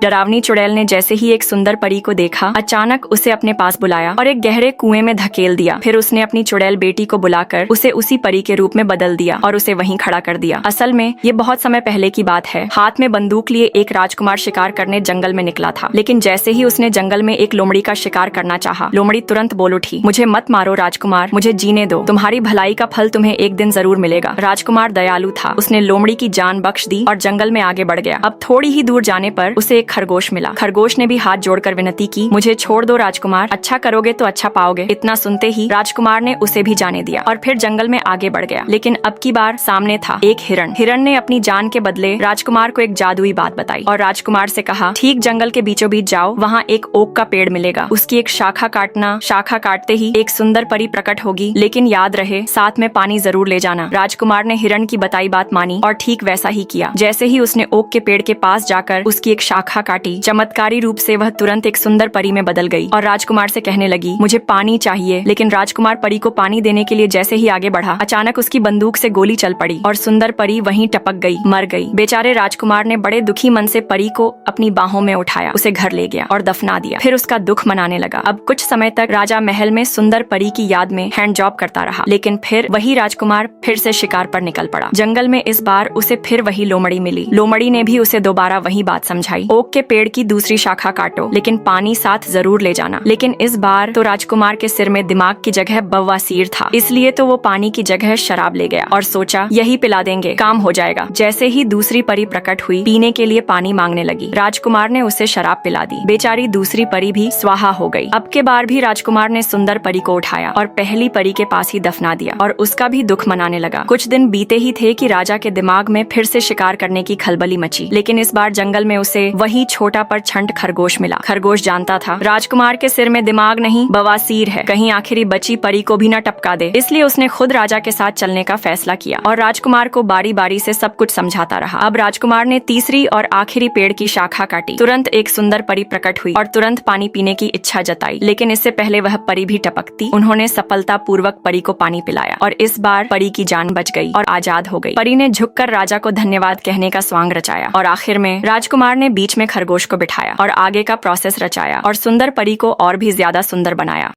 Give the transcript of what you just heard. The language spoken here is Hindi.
डरावनी चुड़ैल ने जैसे ही एक सुंदर परी को देखा, अचानक उसे अपने पास बुलाया और एक गहरे कुएं में धकेल दिया। फिर उसने अपनी चुड़ैल बेटी को बुलाकर उसे उसी परी के रूप में बदल दिया और उसे वहीं खड़ा कर दिया। असल में ये बहुत समय पहले की बात है। हाथ में बंदूक लिए एक राजकुमार शिकार करने जंगल में निकला था, लेकिन जैसे ही उसने जंगल में एक लोमड़ी का शिकार करना चाहा, लोमड़ी तुरंत बोल उठी, मुझे मत मारो राजकुमार, मुझे जीने दो, तुम्हारी भलाई का फल तुम्हें एक दिन जरूर मिलेगा। राजकुमार दयालु था, उसने लोमड़ी की जान बख्श दी और जंगल में आगे बढ़ गया। अब थोड़ी ही दूर जाने पर उसे एक खरगोश मिला। खरगोश ने भी हाथ जोड़कर विनती की, मुझे छोड़ दो राजकुमार, अच्छा करोगे तो अच्छा पाओगे। इतना सुनते ही राजकुमार ने उसे भी जाने दिया और फिर जंगल में आगे बढ़ गया। लेकिन अब की बार सामने था एक हिरण। हिरण ने अपनी जान के बदले राजकुमार को एक जादुई बात बताई और राजकुमार से कहा, ठीक जंगल के बीचों बीच जाओ, वहाँ एक ओक का पेड़ मिलेगा, उसकी एक शाखा काटना, शाखा काटते ही एक सुंदर परी प्रकट होगी, लेकिन याद रहे साथ में पानी जरूर ले जाना। राजकुमार ने हिरण की बताई बात मानी और ठीक वैसा ही किया। जैसे ही उसने ओक के पेड़ के पास जाकर उसकी एक शाखा काटी, चमत्कारी रूप से वह तुरंत एक सुंदर परी में बदल गई और राजकुमार से कहने लगी, मुझे पानी चाहिए। लेकिन राजकुमार परी को पानी देने के लिए जैसे ही आगे बढ़ा, अचानक उसकी बंदूक से गोली चल पड़ी और सुंदर परी वहीं टपक गई, मर गई। बेचारे राजकुमार ने बड़े दुखी मन से परी को अपनी बाहों में उठाया, उसे घर ले गया और दफना दिया। फिर उसका दुख मनाने लगा। अब कुछ समय तक राजा महल में सुंदर परी की याद में हैंड जॉब करता रहा, लेकिन फिर वही राजकुमार फिर से शिकार पर निकल पड़ा। जंगल में इस बार उसे फिर वही लोमड़ी मिली। लोमड़ी ने भी उसे दोबारा वही बात समझाई, ओक के पेड़ की दूसरी शाखा काटो, लेकिन पानी साथ जरूर ले जाना। लेकिन इस बार तो राजकुमार के सिर में दिमाग की जगह बवासीर था, इसलिए तो वो पानी की जगह शराब ले गया और सोचा यही पिला देंगे, काम हो जाएगा। जैसे ही दूसरी परी प्रकट हुई, पीने के लिए पानी मांगने लगी। राजकुमार ने उसे शराब पिला दी। बेचारी दूसरी परी भी स्वाहा हो गई। अब के बार भी राजकुमार ने सुंदर परी को उठाया और पहली परी के पास ही दफना दिया और उसका भी दुख मनाने लगा। कुछ दिन बीते ही थे कि राजा के दिमाग में फिर से शिकार करने की खलबली मची, लेकिन इस बार जंगल में उसे वही छोटा पर छंट खरगोश मिला। खरगोश जानता था राजकुमार के सिर में दिमाग नहीं बवासीर है, कहीं आखिरी बची परी को भी न टपका दे। इसलिए उसने खुद राजा के साथ चलने का फैसला किया और राजकुमार को बारी बारी से सब कुछ समझाता रहा। अब राजकुमार ने तीसरी और आखिरी पेड़ की शाखा काटी। तुरंत एक सुंदर परी प्रकट हुई और तुरंत पानी पीने की इच्छा जताई, लेकिन इससे पहले वह परी भी टपकती। उन्होंने सफलता पूर्वक परी को पानी पिलाया और इस बार परी की जान बच गई और आजाद हो गई। परी ने झुककर राजा को धन्यवाद कहने का स्वांग रचाया और आखिर में राजकुमार ने बीच में खरगोश को बिठाया और आगे का प्रोसेस रचाया और सुंदर परी को और भी ज्यादा सुंदर बनाया।